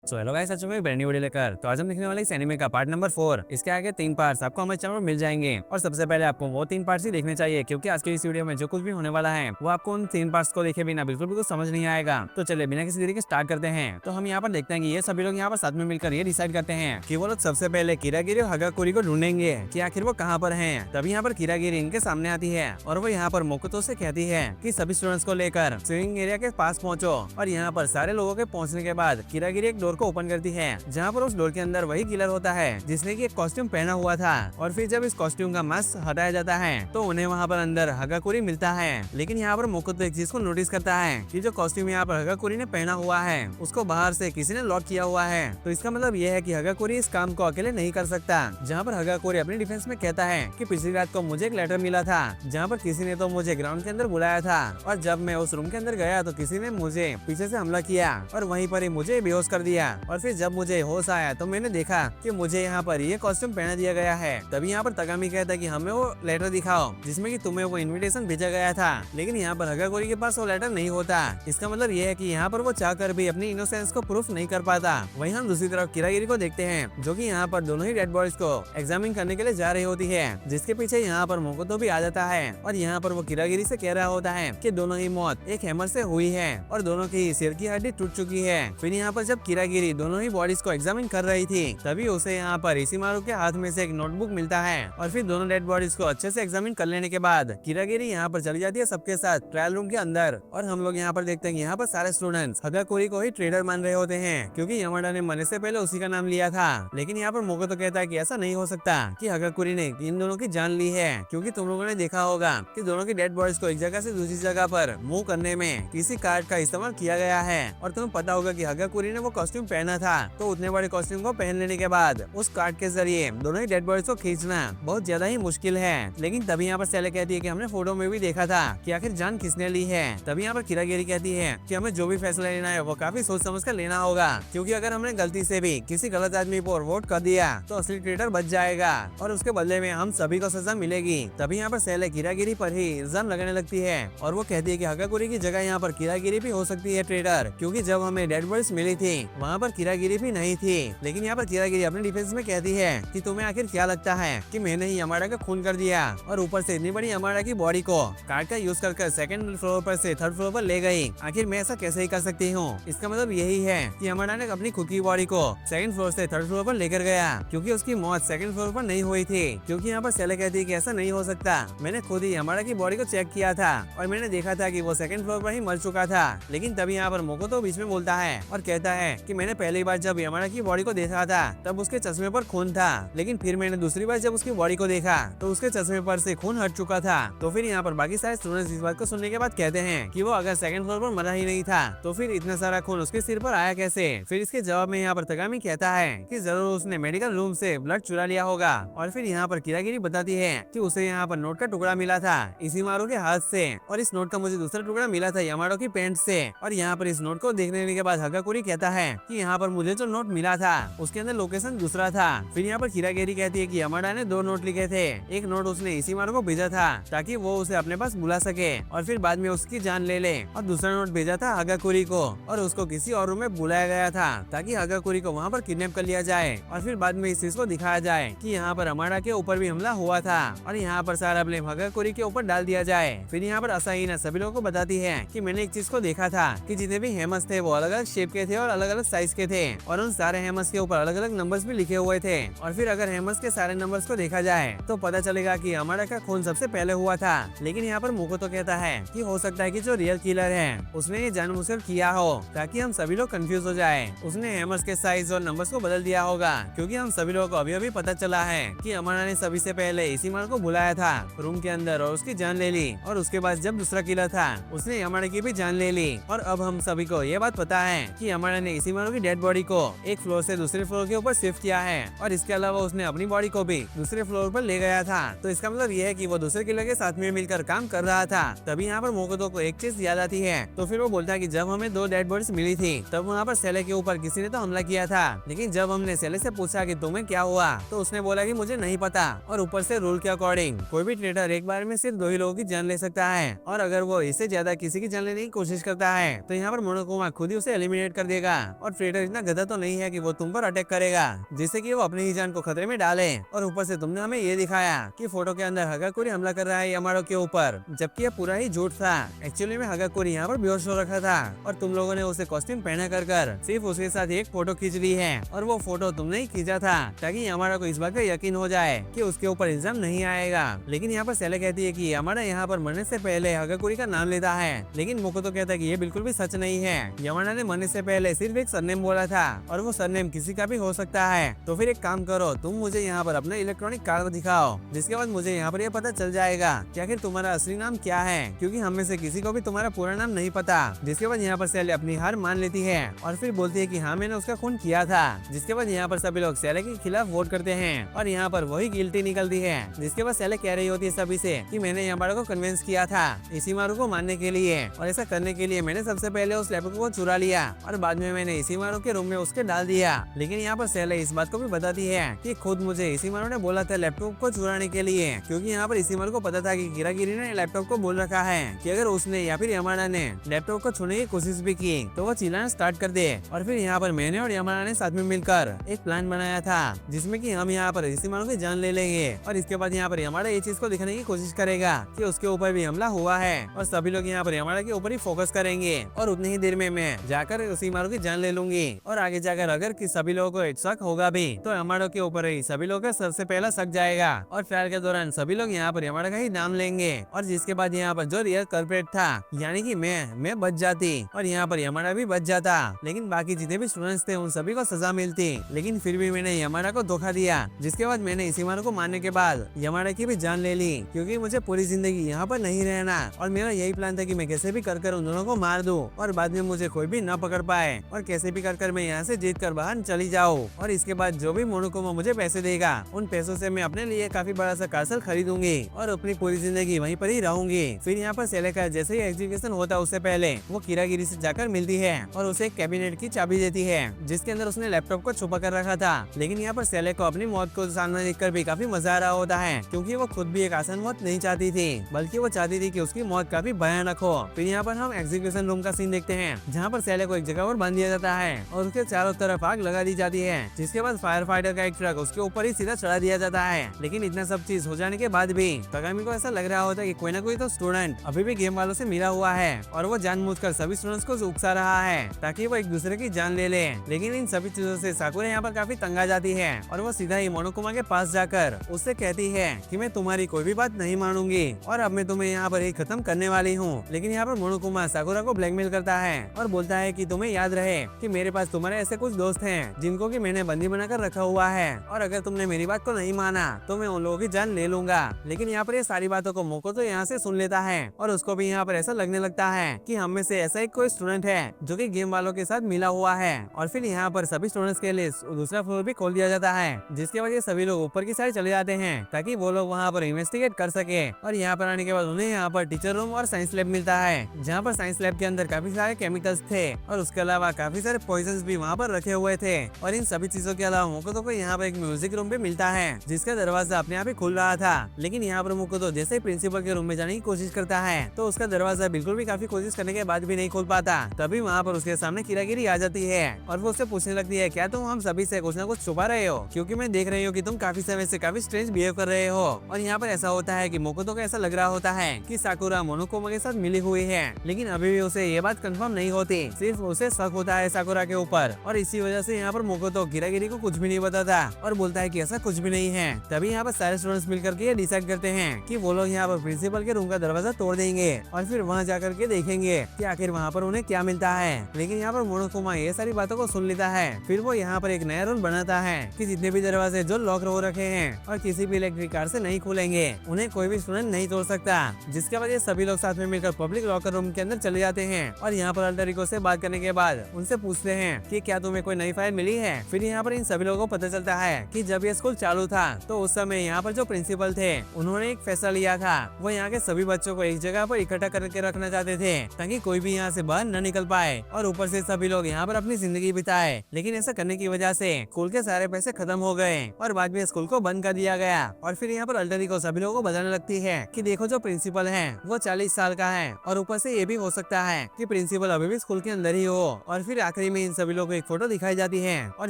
So hello guys, आज मैं brand new video लेकर तो आज हम देखने वाले इस एनिमे का पार्ट नंबर 4। इसके आगे 3 पार्ट्स आपको हमारे चैनल में मिल जाएंगे और सबसे पहले आपको वो 3 पार्ट्स ही देखने चाहिए, क्योंकि आज के इस वीडियो में जो कुछ भी होने वाला है वो आपको उन 3 पार्ट्स को देखे बिना बिल्कुल भी कुछ समझ नहीं आएगा। तो चलिए बिना किसी देरी के स्टार्ट करते हैं। तो हम यहाँ पर देखते हैं कि ये सभी लोग यहाँ पर साथ में मिलकर ये डिसाइड करते हैं कि वो लोग सबसे पहले किरागिरी और हगाकुरी को ढूंढेंगे कि आखिर वो कहाँ पर है। तभी यहाँ पर किरागिरी इनके सामने आती है और वो यहाँ पर मोकोतो से कहती है कि सभी स्टूडेंट्स को लेकर स्विमिंग एरिया के पास पहुंचो। और यहाँ पर सारे लोगों के पहुंचने के बाद किरागिरी एक डोर को ओपन करती है, जहाँ पर उस डोर के अंदर वही किलर होता है जिसने की एक कॉस्ट्यूम पहना हुआ था। और फिर जब इस कॉस्ट्यूम का मास्क हटाया जाता है तो उन्हें वहाँ पर अंदर हगाकुरी मिलता है। लेकिन यहाँ पर मोकोतो एक चीज को नोटिस करता है कि जो कॉस्ट्यूम यहाँ पर हगाकुरी ने पहना हुआ है उसको बाहर से किसी ने लॉक किया हुआ है। तो इसका मतलब यह है कि हगाकुरी इस काम को अकेले नहीं कर सकता। जहाँ पर हगाकुरी अपनी डिफेंस में कहता है कि पिछली रात को मुझे एक लेटर मिला था जहाँ पर किसी ने तो मुझे ग्राउंड के अंदर बुलाया था, और जब मैं उस रूम के अंदर गया तो किसी ने मुझे पीछे से हमला किया और वहीं पर ही मुझे बेहोश कर दिया। और फिर जब मुझे होश आया तो मैंने देखा कि मुझे यहाँ पर ये कॉस्ट्यूम पहना दिया गया है। तभी यहाँ पर तगामी कहता है कि हमें वो लेटर दिखाओ जिसमें कि तुम्हें वो इनविटेशन भेजा गया था। लेकिन यहाँ पर हगाकुरी के पास वो लेटर नहीं होता। इसका मतलब ये है कि यहाँ पर वो चाहकर भी अपनी इनोसेंस को प्रूफ नहीं कर पाता। वहीं हम दूसरी तरफ किरागिरी को देखते हैं, जो कि यहाँ पर दोनों ही डेड बॉडीज को एग्जामिन करने के लिए जा रही होती है, जिसके पीछे यहाँ पर मोकोतो भी आ जाता है। और यहाँ पर वो किरागिरी से कह रहा होता है कि दोनों ही मौत एक हैमर से हुई है और दोनों की सिर की हड्डी टूट चुकी है। फिर यहाँ पर जब किरागिरी दोनों ही बॉडीज को एग्जामिन कर रही थी तभी उसे यहाँ पर इशिमारू के हाथ में से एक नोटबुक मिलता है। और फिर दोनों डेड बॉडीज को अच्छे से एग्जामिन कर लेने के बाद किरागिरी यहाँ पर चली जाती है सबके साथ ट्रायल रूम के अंदर। और हम लोग यहाँ पर देखते हैं कि यहाँ पर सारे स्टूडेंट्स हगाकुरी को ही ट्रेडर मान रहे होते हैं, क्योंकि यमाडा ने मरने से पहले उसी का नाम लिया था। लेकिन यहाँ पर मोकोतो कहता है कि ऐसा नहीं हो सकता कि हगाकुरी ने इन दोनों की जान ली है, क्योंकि तुम लोगों ने देखा होगा कि दोनों की डेड बॉडीज को एक जगह से दूसरी जगह पर मूव करने में किसी कार्ड का इस्तेमाल किया गया है। और तुम्हें पता होगा कि हगाकुरी ने वो कॉस्ट्यूम पहना था, तो उतने बड़े कॉस्ट्यूम को पहन लेने के बाद उस कार्ड के जरिए दोनों ही डेड बॉडीज को खींचना बहुत ज्यादा ही मुश्किल है। लेकिन तभी यहाँ पर सेले कहती है कि हमने फोटो में भी देखा था कि आखिर जान किसने ली है। तभी यहाँ पर किरागिरी कहती है कि हमें जो भी फैसला लेना है वो काफी सोच समझ कर लेना होगा, क्योंकि अगर हमने गलती से भी किसी गलत आदमी पर वोट कर दिया तो असली ट्रेडर बच जाएगा और उसके बदले में हम सभी को सजा मिलेगी। तभी यहाँ पर सेले किरागिरी पर ही इल्जाम लगाने लगती है और वो कहती है कि हगाकुरी की जगह यहाँ पर किरागिरी भी हो सकती है ट्रेडर, क्योंकि जब हमें डेड बॉडीज मिली थी वहाँ पर किरागिरी भी नहीं थी। लेकिन यहाँ पर किरागिरी अपने डिफेंस में कहती है कि तुम्हें आखिर क्या लगता है कि मैंने ही यमाडा का खून कर दिया और ऊपर से इतनी बड़ी यमाडा की बॉडी को कार्ड का यूज कर सेकंड फ्लोर पर से थर्ड फ्लोर पर ले गई। आखिर मैं ऐसा कैसे ही कर सकती हूँ। इसका मतलब यही है कि यमाडा ने अपनी खुद की बॉडी को सेकंड फ्लोर से थर्ड फ्लोर पर लेकर गया, क्योंकि उसकी मौत सेकंड फ्लोर पर नहीं हुई थी। क्योंकि यहाँ पर सेले कहती है कि ऐसा नहीं हो सकता, मैंने खुद ही यमाडा की बॉडी को चेक किया था और मैंने देखा था कि वो सेकंड फ्लोर पर ही मर चुका था। लेकिन तभी यहाँ पर मोकोतो बीच में बोलता है और कहता है कि मैंने पहली बार जब यमाडा की बॉडी को देखा था तब उसके चश्मे पर खून था, लेकिन फिर मैंने दूसरी बार जब उसकी बॉडी को देखा तो उसके चश्मे पर से खून हट चुका था। तो फिर यहाँ पर बाकी सारे स्टूडेंट्स इस बात को सुनने के बाद कहते हैं कि वो अगर सेकंड फ्लोर पर मरा ही नहीं था तो फिर इतना सारा खून उसके सिर पर आया कैसे। फिर इसके जवाब में यहाँ पर तगामी कहता है कि जरूर उसने मेडिकल रूम से ब्लड चुरा लिया होगा। और फिर यहाँ पर किरागिरी बताती है कि उसे यहाँ पर नोट का टुकड़ा मिला था इशिमारू के हाथ से, और इस नोट का मुझे दूसरा टुकड़ा मिला था यमाडो की पैंट से। और यहाँ पर इस नोट को देखने के बाद हगाकुरी कहता है कि यहाँ पर मुझे जो नोट मिला था उसके अंदर लोकेशन दूसरा था। फिर यहाँ पर किरागिरी कहती है कि यमाडा ने 2 नोट लिखे थे, एक नोट उसने इशिमारू को भेजा था ताकि वो उसे अपने पास बुला सके और फिर बाद में उसकी जान ले ले, और दूसरा नोट भेजा था हगाकुरी को और उसको किसी और रूम में बुलाया गया था ताकि हगाकुरी को वहाँ पर किडनैप कर लिया जाए और फिर बाद में इस चीज को दिखाया जाए कि यहाँ पर यमाडा के ऊपर भी हमला हुआ था और यहाँ पर सारा ब्लेम हगाकुरी के ऊपर डाल दिया जाए। फिर यहाँ पर असाहिना सभी लोगों को बताती है कि मैंने एक चीज को देखा था कि जितने भी हेमस थे वो अलग अलग शेप के थे और अलग अलग साइज के थे, और उन सारे हेमस के ऊपर अलग अलग नंबर्स भी लिखे हुए थे। और फिर अगर हेमस के सारे नंबर्स को देखा जाए तो पता चलेगा कि यमाडा का खून सबसे पहले हुआ था। लेकिन यहाँ पर मोकोतो कहता है कि हो सकता है कि जो रियल किलर है उसने ये जानबूझकर किया हो ताकि हम सभी लोग कंफ्यूज हो जाए। उसने हेमर्स के साइज और नंबर्स को बदल दिया होगा, क्योंकि हम सभी लोगों को अभी अभी पता चला है कि यमाडा ने सभी से पहले इशिमारू को बुलाया था रूम के अंदर और उसकी जान ले ली, और उसके बाद जब दूसरा किलर था उसने यमाडा की भी जान ले ली। और अब हम सभी को ये बात पता है कि यमाडा ने इशिमारू की डेड बॉडी को एक फ्लोर से दूसरे फ्लोर के ऊपर शिफ्ट किया है, और इसके अलावा उसने अपनी बॉडी को भी दूसरे फ्लोर पर ले गया था। तो इसका मतलब ये है कि वो दूसरे किलर के साथ में मिलकर काम कर रहा था। तभी यहाँ पर मोकोतो को एक चीज याद आती है, तो फिर वो बोलता है कि जब हमें 2 डेड बॉडीज मिली थी तब वहाँ पर सेले के ऊपर किसी ने तो हमला किया था, लेकिन जब हमने सेले से पूछा कि तुम्हें क्या हुआ तो उसने बोला कि मुझे नहीं पता, और ऊपर से रूल के अकॉर्डिंग कोई भी ट्रेडर एक बार में सिर्फ 2 ही लोगों की जान ले सकता है, और अगर वो इससे ज्यादा किसी की जान लेने की कोशिश करता है तो यहाँ पर मोनोकुमा खुद ही उसे एलिमिनेट कर देगा और और फ्रेडर इतना गधा तो नहीं है कि वो तुम पर अटैक करेगा जिससे कि वो अपनी ही जान को खतरे में डाले। और ऊपर से तुमने हमें ये दिखाया कि फोटो के अंदर हगाकुरी हमला कर रहा है यामाटो के ऊपर, जबकि ये पूरा ही झूठ था। एक्चुअली में हगाकुरी यहाँ पर बेहोश हो रखा था और तुम लोगों ने उसे कॉस्ट्यूम पहना कर सिर्फ उसके साथ एक फोटो खींच ली है, और वो फोटो तुमने ही खींचा था ताकि यामाटो को इस बात का यकीन हो जाए कि उसके ऊपर इल्जाम नहीं आएगा। लेकिन यहाँ पर सेले कहती है कि यामाटो यहाँ पर मरने से पहले हगाकुरी का नाम लेता है, लेकिन मोकोतो कहता है कि ये बिल्कुल भी सच नहीं है। यामाटो ने मरने से पहले सिर्फ एक सरनेम बोला था और वो सरनेम किसी का भी हो सकता है। तो फिर एक काम करो, तुम मुझे यहाँ पर अपना इलेक्ट्रॉनिक कार्ड दिखाओ, जिसके बाद मुझे यहाँ पर यह पता चल जाएगा कि आखिर तुम्हारा असली नाम क्या है, क्योंकि हम में से किसी को भी तुम्हारा पूरा नाम नहीं पता। जिसके बाद यहाँ पर सेले अपनी हार मान लेती है और फिर बोलती है कि हाँ मैंने उसका खून किया था। जिसके बाद यहाँ पर सभी लोग सेले के खिलाफ वोट करते हैं और यहाँ पर वही गिल्टी निकलती है। जिसके बाद सेले कह रही होती है सभी से कि मैंने यामाटो को कन्विंस किया था इशिमारू को मारने के लिए, और ऐसा करने के लिए मैंने सबसे पहले उस लैपटॉप को चुरा लिया और बाद में मैंने इशिमारू के रूम में उसके डाल दिया। लेकिन यहाँ पर सेले इस बात को भी बताती है कि खुद मुझे इशिमारू ने बोला था लैपटॉप को चुराने के लिए, क्योंकि यहाँ पर इशिमारू को पता था कि किरागिरी ने लैपटॉप को बोल रखा है कि अगर उसने या फिर यामाडा ने लैपटॉप को छूने की कोशिश भी की तो वो चिल्लाना स्टार्ट कर दे। और फिर यहाँ पर मैंने और यामाडा ने साथ में मिलकर एक प्लान बनाया था जिसमें कि हम यहाँ पर इशिमारू की जान ले लेंगे, और इसके बाद यहाँ पर यामाडा ये चीज को दिखाने की कोशिश करेगा कि उसके ऊपर भी हमला हुआ है, और सभी लोग यहाँ पर यामाडा के ऊपर ही फोकस करेंगे और उतनी ही देर में मैं जाकर इशिमारू की जान ले लूंगी। और आगे जाकर अगर कि सभी लोगों को शक होगा भी तो यामाडा के ऊपर ही सभी लोगों का सबसे पहला शक जाएगा, और ट्रायल के दौरान सभी लोग यहाँ पर यामाडा का ही नाम लेंगे। और जिसके बाद यहाँ पर जो रियल कल्प्रेट था यानी कि मैं बच जाती और यहाँ पर यामाडा भी बच जाता, लेकिन बाकी जितने भी स्टूडेंट्स थे उन सभी को सजा मिलती। लेकिन फिर भी मैंने यामाडा को धोखा दिया, जिसके बाद मैंने इशिमारू को मारने के बाद यामाडा की भी जान ले ली, क्योंकि मुझे पूरी जिंदगी यहाँ पर नहीं रहना और मेरा यही प्लान था कि मैं कैसे भी कर उन दोनों को मार दूं और बाद में मुझे कोई भी न पकड़ पाए, और कैसे भी कर मैं यहाँ से जीत कर बाहर चली जाऊँ। और इसके बाद जो भी मोनोकुमा मुझे पैसे देगा उन पैसों से मैं अपने लिए काफी बड़ा सा कासल खरीदूंगी और अपनी पूरी जिंदगी वहीं पर ही रहूंगी। फिर यहाँ पर सेले का जैसे ही एग्जीक्यूशन होता उससे पहले वो किरागिरी से जाकर मिलती है और उसे एक कैबिनेट की चाबी देती है जिसके अंदर उसने लैपटॉप को छुपा कर रखा था। लेकिन यहाँ पर सेले को अपनी मौत को सामने देखकर भी काफी मजा आ रहा होता है, क्योंकि वो खुद भी एक आसान मौत नहीं चाहती थी, बल्कि वो चाहती थी कि उसकी मौत काफी भयानक हो। फिर यहाँ पर हम एग्जीक्यूशन रूम का सीन देखते हैं जहाँ पर सेले को एक जगह पर बांध दिया जाता है और उसके चारों तरफ आग लगा दी जाती है, जिसके बाद फायर फाइटर का एक ट्रक उसके ऊपर ही सीधा चढ़ा दिया जाता है। लेकिन इतना सब चीज हो जाने के बाद भी कागामी को ऐसा लग रहा होता है कि कोई ना कोई तो स्टूडेंट अभी भी गेम वालों से मिला हुआ है और वो जानबूझकर सभी स्टूडेंट्स को उकसा रहा है ताकि वो एक दूसरे की जान ले ले। लेकिन इन सभी चीजों से साकुरा यहाँ पर काफी तंग आ जाती है और वो सीधा ही मोनोकुमा के पास जाकर उससे कहती है कि मैं तुम्हारी कोई भी बात नहीं मानूंगी और अब मैं तुम्हें यहाँ पर ही खत्म करने वाली हूँ। लेकिन यहाँ पर मोनोकुमा साकुरा को ब्लैकमेल करता है और बोलता है कि तुम्हें याद रहे कि मेरे पास तुम्हारे ऐसे कुछ दोस्त हैं जिनको कि मैंने बंदी बनाकर रखा हुआ है, और अगर तुमने मेरी बात को नहीं माना तो मैं उन लोगों की जान ले लूंगा। लेकिन यहाँ पर ये सारी बातों को मोकोतो यहाँ से सुन लेता है और उसको भी यहाँ पर ऐसा लगने लगता है कि हम में से ऐसा एक कोई स्टूडेंट है जो कि गेम वालों के साथ मिला हुआ है। और फिर यहाँ पर सभी स्टूडेंट्स के लिए दूसरा फ्लोर भी खोल दिया जाता है, जिसके वजह सभी लोग ऊपर की साइड चले जाते हैं ताकि वो लोग वहाँ पर इन्वेस्टिगेट कर सके। और यहाँ पर आने के बाद उन्हें यहाँ पर टीचर रूम और साइंस लैब मिलता है, जहाँ पर साइंस लैब के अंदर काफी सारे केमिकल्स थे और उसके अलावा काफी सारे पॉइजन भी वहाँ पर रखे हुए थे। और इन सभी चीजों के अलावा मोकोतो को यहाँ पर एक म्यूजिक रूम भी मिलता है जिसका दरवाजा अपने आप ही खुल रहा था। लेकिन यहाँ पर मोकोतो जैसे ही प्रिंसिपल के रूम में जाने की कोशिश करता है तो उसका दरवाजा बिल्कुल भी काफी कोशिश करने के बाद भी नहीं खोल पाता। तभी वहाँ पर उसके सामने किरागिरी आ जाती है और वो उससे पूछने लगती है क्या तुम हम सभी से कुछ न कुछ छुपा रहे हो, क्योंकि मैं देख रही हूँ कि तुम काफी समय से काफी स्ट्रेंज बिहेव कर रहे हो। और यहाँ पर ऐसा होता है कि मोकोतो को ऐसा लग रहा होता है कि साकुरा मोनोकुमा के साथ मिली हुई है, लेकिन अभी भी उसे ये बात कंफर्म नहीं होती, सिर्फ उसे शक होता है साकुरा के ऊपर। और इसी वजह से यहाँ पर मोकोतो किरागिरी को कुछ भी नहीं बताता और बोलता है कि ऐसा कुछ भी नहीं है। तभी यहाँ पर सारे स्टूडेंट्स मिलकर के डिसाइड करते हैं कि वो लोग यहाँ पर प्रिंसिपल के रूम का दरवाजा तोड़ देंगे और फिर वहाँ जाकर के देखेंगे कि आखिर वहाँ पर उन्हें क्या मिलता है। लेकिन यहाँ पर मोनोकुमा ये सारी बातों को सुन लेता है। फिर वो यहाँ पर एक नया रूल बनाता है कि जितने भी दरवाजे जो लॉक हो रखे हैं और किसी भी इलेक्ट्रिक कार से नहीं खुलेंगे उन्हें कोई भी स्टूडेंट नहीं तोड़ सकता, जिसके वजह सभी लोग साथ में मिलकर पब्लिक लॉकर रूम के अंदर चले जाते हैं। और यहाँ पर अल्टर इगो से बात करने के बाद उनसे पूछते हैं कि क्या तुम्हें कोई नई फाइल मिली है। फिर यहाँ पर इन सभी लोगों को पता चलता है कि जब ये स्कूल चालू था तो उस समय यहाँ पर जो प्रिंसिपल थे उन्होंने एक फैसला लिया था, वो यहाँ के सभी बच्चों को एक जगह पर इकट्ठा करके रखना चाहते थे ताकि कोई भी यहाँ से बाहर न निकल पाए और ऊपर से सभी लोग यहाँ पर अपनी जिंदगी बिताए। लेकिन ऐसा करने की वजह से स्कूल के सारे पैसे खत्म हो गए और बाद में स्कूल को बंद कर दिया गया। और फिर यहाँ पर अल्टर इगो सभी लोगों को बताने लगती है कि देखो जो प्रिंसिपल है वो 40 साल का है और ऊपर से ये भी हो सकता है कि प्रिंसिपल अभी भी स्कूल के अंदर ही हो। और फिर आखिर आखिरी में इन सभी लोगों को एक फोटो दिखाई जाती है और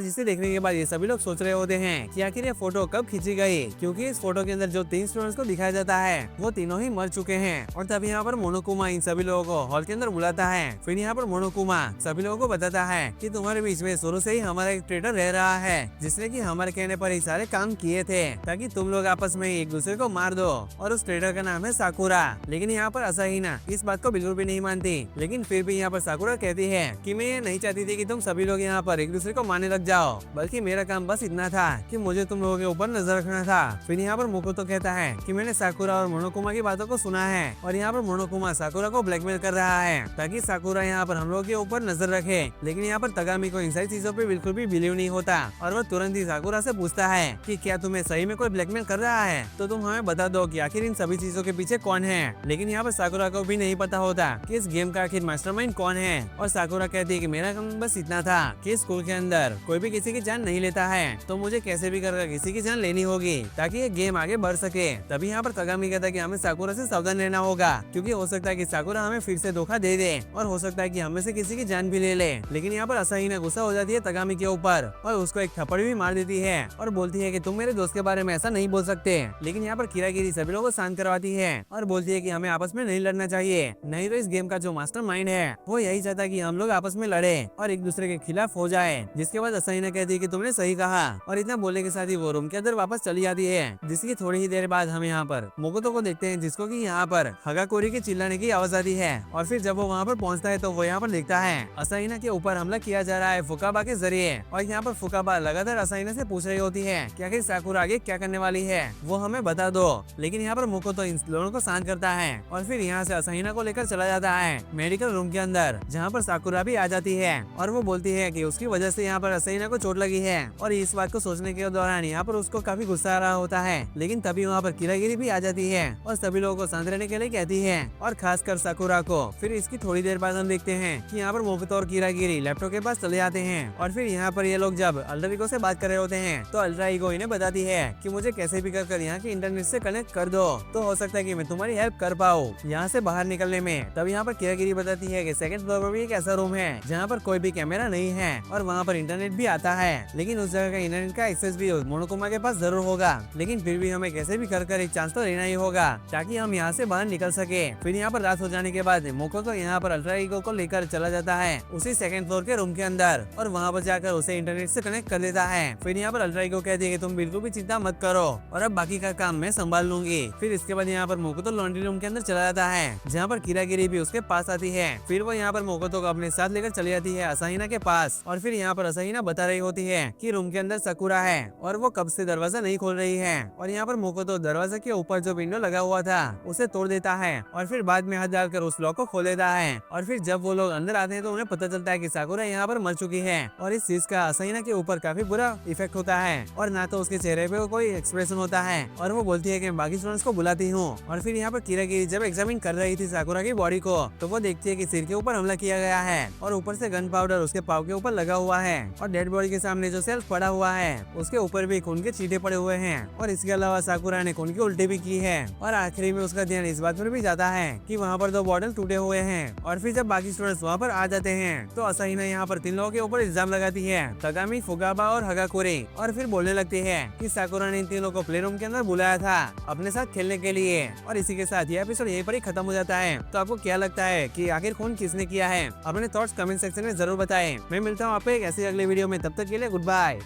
जिसे देखने के बाद ये सभी लोग सोच रहे होते हैं कि आखिर ये फोटो कब खींची गई, क्योंकि इस फोटो के अंदर जो 3 स्टूडेंट्स को दिखाया जाता है वो तीनों ही मर चुके हैं। और तब यहाँ पर मोनोकुमा इन सभी लोगों को हॉल के अंदर बुलाता है। फिर यहाँ पर मोनोकुमा सभी लोगों को बताता है कि तुम्हारे बीच में शुरू से ही हमारा एक ट्रेडर रह रहा है जिसने कि हमारे कहने पर ही सारे काम किए थे ताकि तुम लोग आपस में एक दूसरे को मार दो, और उस ट्रेडर का नाम है साकुरा। लेकिन यहाँ पर असाहिना इस बात को बिल्कुल भी नहीं मानती, लेकिन फिर भी यहाँ पर साकुरा कहती है कि मैं ये नहीं चाहती थी कि तुम सभी लोग यहाँ पर एक दूसरे को मारने लग जाओ, बल्कि मेरा काम बस इतना था कि मुझे तुम लोगों के ऊपर नजर रखना था। फिर यहाँ पर मुकोतो कहता है कि मैंने साकुरा और मोनोकुमा की बातों को सुना है और यहाँ पर मोनोकुमा साकुरा को ब्लैकमेल कर रहा है ताकि साकुरा यहाँ पर हम लोगों के ऊपर नजर रखे। लेकिन यहाँ पर तगामी को इन सारी चीजों पे बिल्कुल भी बिलीव नहीं होता और वो तुरंत ही साकुरा से पूछता है कि क्या तुम्हें सही में कोई ब्लैकमेल कर रहा है, तो तुम हमें बता दो कि आखिर इन सभी चीजों के पीछे कौन है। लेकिन यहाँ पर साकुरा को भी नहीं पता होता कि इस गेम का आखिर मास्टरमाइंड कौन है। और साकुरा कहती है कि मेरा काम बस इतना था कि स्कूल के अंदर कोई भी किसी की जान नहीं लेता है, तो मुझे कैसे भी कर किसी की जान लेनी होगी ताकि ये गेम आगे बढ़ सके। तभी यहाँ पर तगामी कहता है कि हमें साकुरा से सावधान रहना होगा, क्योंकि हो सकता है कि साकुरा हमें फिर से धोखा दे दे और हो सकता है कि हमें से किसी की जान भी ले ले। लेकिन यहाँ पर असाहिना गुस्सा हो जाती है तगामी के ऊपर और उसको एक थप्पड़ भी मार देती है और बोलती है कि तुम मेरे दोस्त के बारे में ऐसा नहीं बोल सकते। लेकिन यहाँ पर किरागिरी सभी लोगों को शांत करवाती है और बोलती है कि हमें आपस में नहीं लड़ना चाहिए, नहीं तो इस गेम का जो मास्टरमाइंड है वो यही चाहता है कि हम लोग आपस में लड़े और एक दूसरे के खिलाफ हो जाए। जिसके बाद असाहिना कहती है कि तुमने सही कहा और इतना बोलने के साथ ही वो रूम के अंदर वापस चली जाती है। जिसकी थोड़ी ही देर बाद हम यहाँ पर मोकोतो को देखते हैं जिसको कि यहाँ पर हगाकोरी के चिल्लाने की आवाज आती है और फिर जब वो वहाँ पर पहुँचता है तो वो यहाँ पर देखता है असाहिना के ऊपर हमला किया जा रहा है फुकाबा के जरिए। और यहाँ पर फुकाबा लगातार असाहिना से पूछ रही होती है कि आखिर साकुरा आगे क्या करने वाली है वो हमें बता दो। लेकिन यहाँ पर मोकोतो इन दोनों को शांत करता है और फिर यहाँ से असाहिना को लेकर चला जाता है मेडिकल रूम के अंदर, जहाँ पर साकुरा भी आ जाती है और वो बोलती है कि उसकी वजह से यहाँ पर असाहिना को चोट लगी है। और इस बात को सोचने के दौरान यहाँ पर उसको काफी गुस्सा आ रहा होता है। लेकिन तभी वहाँ पर किरागिरी भी आ जाती है और सभी लोगों को शांत रहने के लिए कहती है और खासकर साकुरा को। फिर इसकी थोड़ी देर बाद हम देखते हैं कि यहाँ पर मोकोतो और किरागिरी लैपटॉप के पास चले जाते हैं और फिर यहाँ पर ये लोग जब अल्ट्रा ईगो से बात कर रहे होते हैं तो अल्ट्रा ईगो इन्हें बताती है कि मुझे कैसे भी कर यहाँ के इंटरनेट से कनेक्ट कर दो, तो हो सकता है कि मैं तुम्हारी हेल्प कर पाऊँ यहाँ से बाहर निकलने में। तब यहाँ पर किरागिरी बताती है कि सेकंड फ्लोर पर भी एक ऐसा रूम है जहाँ पर कोई भी कैमरा नहीं है और वहाँ पर इंटरनेट भी आता है, लेकिन उस जगह का इंटरनेट का एक्सेस भी मोनोकुमा के पास जरूर होगा। लेकिन फिर भी हमें कैसे भी कर एक चांस तो लेना ही होगा ताकि हम यहाँ से बाहर निकल सके। फिर यहाँ पर रात हो जाने के बाद मोकोतो यहाँ पर अल्ट्रा ईगो को लेकर चला जाता है उसी सेकंड फ्लोर के रूम के अंदर और वहाँ पर जाकर उसे इंटरनेट से कनेक्ट कर देता है। फिर यहाँ पर अल्ट्रा ईगो कहती है कि तुम बिल्कुल भी चिंता मत करो और अब बाकी का काम मैं संभाल लूंगी। फिर इसके बाद यहाँ पर मोकोतो लॉन्ड्री रूम के अंदर चला जाता है जहाँ पर किरागिरी भी उसके पास आती है। फिर वो यहाँ पर मोकोतो को अपने साथ लेकर चली जाती है असाहिना के पास और फिर यहाँ पर असाहिना बता रही होती है कि रूम के अंदर साकुरा है और वो कब से दरवाजा नहीं खोल रही है। और यहाँ पर मोकोतो दरवाजे के ऊपर जो विंडो लगा हुआ था उसे तोड़ देता है और फिर बाद में हाथ डालकर उस लॉक को खोल देता है। और फिर जब वो लोग अंदर आते हैं तो उन्हें पता चलता है कि साकुरा यहाँ पर मर चुकी है और इस चीज का असाहिना के ऊपर काफी बुरा इफेक्ट होता है और ना तो उसके चेहरे पे कोई एक्सप्रेशन होता है और वो बोलती है कि बाकी स्टूडेंट्स को बुलाती हूँ। और फिर यहाँ पर किरागिरी जब एग्जामिन कर रही थी साकुरा की बॉडी को तो वो देखती है कि सिर के ऊपर हमला किया गया है और ऊपर से गन पाउडर उसके पाव के ऊपर लगा हुआ है और डेड बॉडी के सामने जो सेल्फ पड़ा हुआ है उसके ऊपर भी खून के छींटे पड़े हुए हैं और इसके अलावा साकुरा ने खून की उल्टी भी की है। और आखिरी में उसका ध्यान इस बात पर भी जाता है कि वहाँ पर 2 बॉटल टूटे हुए हैं। और फिर जब बाकी स्टूडेंट्स वहाँ पर आ जाते हैं तो असाहिना यहाँ पर 3 लोगों के ऊपर इल्जाम लगाती है, तगामी, फुकाबा और हगाकोरी, और फिर बोलने लगती है कि साकुरा ने इन 3 लोगों को प्ले रूम के अंदर बुलाया था अपने साथ खेलने के लिए। और इसी के साथ ये एपिसोड यहीं पर ही खत्म हो जाता है। तो आपको क्या लगता है कि आखिर खून किसने किया है? अपने थॉट्स कमेंट सेक्शन में जरूर बताएं। मैं मिलता हूँ आपको एक ऐसी अगले वीडियो में, तब तक के लिए गुड बाय।